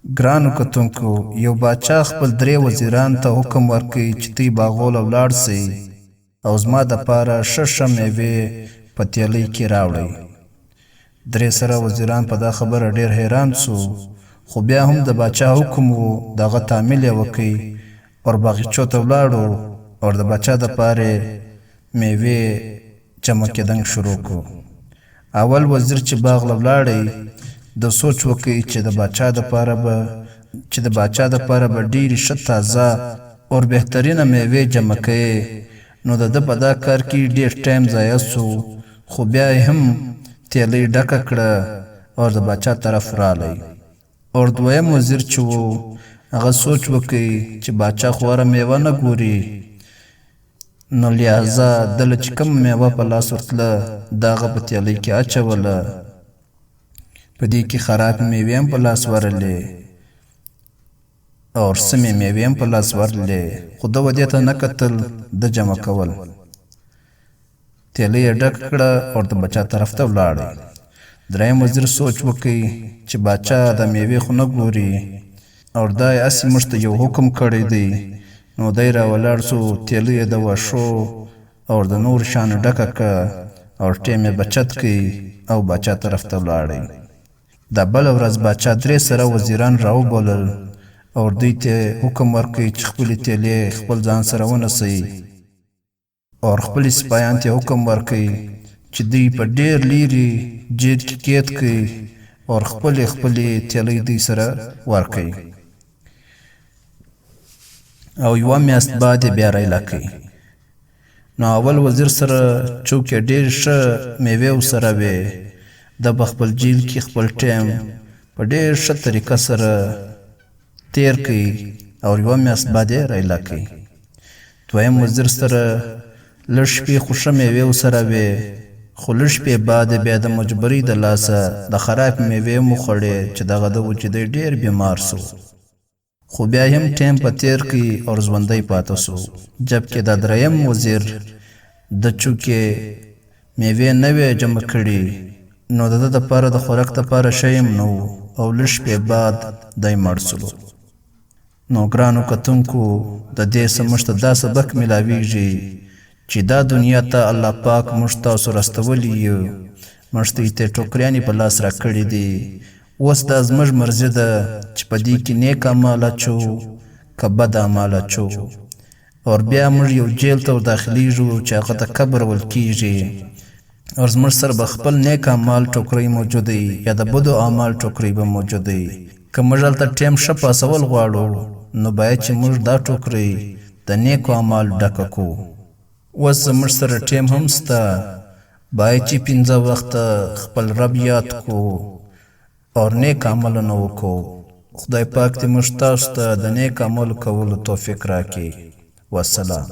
ګرانو کتونکو، یو باچا خپل 3 وزیران ته حکم ورکړي چې دوی باغوله ولاړ سئ او زما دپاره ښه میوې په تیلۍ کې راوړئ. 3 سره وزیران په دا خبره ډېر حیران سو، خو بیا هم د باچا حکم و، د هغه تعمیل یې وکړي. اور باغچو ته ولاړو او د باچا دپاره میوې جمع کېدنګ شروع کړو. اول وزیر چې باغ له ولاړی، د سوچ وکړي چې د باچا دپاره به ډېرې ښه تازه اور بهترینه میوې جمع کوي. نو د ده په دا کار کې ډېر ټایم ضایع سو، خو بیا یې هم تیلۍ ډکه کړه او د باچا طرف رالی. اور دویم وزیر چې و، هغه سوچ وکړي چې باچا خو هره میوه نه ګوري، نو لہذا دله چې کوم میوه په لاس ورتله د هغه په تیلۍ کې اچوله. په دې کې خراب میوې هم په لاس ورلې او سمې میوې هم په لاس ورلې، خو ده ودې ته نه کتل، د جمع کول. تیلۍ یې ډک کړه او د باچا طرف ته ولاړی. دریم وزیر سوچ وکړي چې باچا د میوې خو نه ګوري او دا یې هسې موږ ته یو حکم کړی دی. نو دی راولاړ سو، تیلۍ یې د واښو او د نورو شیانو ډکه کړه او ټیم یې بچت کړي او باچا طرف ته ولاړی. دا بله ورځ باچا 3 سره وزیران راوبلل او دوی ته حکم ورکړي چې خپلې تیلۍ خپل ځان سره ونیسئ. او خپلې سپایانو ته حکم ورکړي چې دوی په ډېر لیرې جیب کې قید کړي او خپلې تیلۍ دوی سره ورکړي او 1 میاشت بعد یې بیا رایله کړي. نو اول وزیر سره چونکې ډېر ښه میوې ورسره وې، د به خپل جیل کې خپل ټایم په ډېر ښه طریقه سره تیر کړي او 1 میاشت بعد یې رایله کړي. دویم وزیر سره لږ شپې خو ښه میوې ورسره وې، خو لږ شپې بعد بیا د مجبورۍ د لاسه د خراب میوې هم وخوړې چې دغه د و چې دی ډېر بیمار سو، خو بیا هم ټایم په تیر کړي او ژوندی پاته سو. جبکې دا دریم وزیر د چونکې میوې نه وې جمع کړي، نو د ده دپاره د خوراک دپاره شی هم نه و او لږ شپې بعد دی مړ سلو. نو ګرانو کتونکو، د دې څه موږ ته دا سبق میلاویږي چې دا دنیا ته الله پاک موږ تاسو راستولی یو، موږ ته یې ټوکریانې په لاس راکړي دي. اوس دا زموږ مرضي ده چې په دې کې نیک اعمال اچو که بد اعمال اچو. او بیا موږ یو جیل ته ورداخلیږو چې هغه ته قبر ویل کېږي، او زموږ سره به خپل نیک اعمال ټوکرۍ موجود وي یا د بدو اعمال ټوکرۍ به موجود وي. که موږ هلته ټایم ښه پاسول غواړو، نو باید چې موږ دا ټوکرۍ د نیکو اعمال ډکه کړو. اوس زموږ سره ټایم هم شته، باید چې 5 وخته خپل رب یاد کړو او نیک عملونه وکړو. خدای پاک دې موږ تاسو ته د نیک عمل کولو توفیق راکړي. والسلام.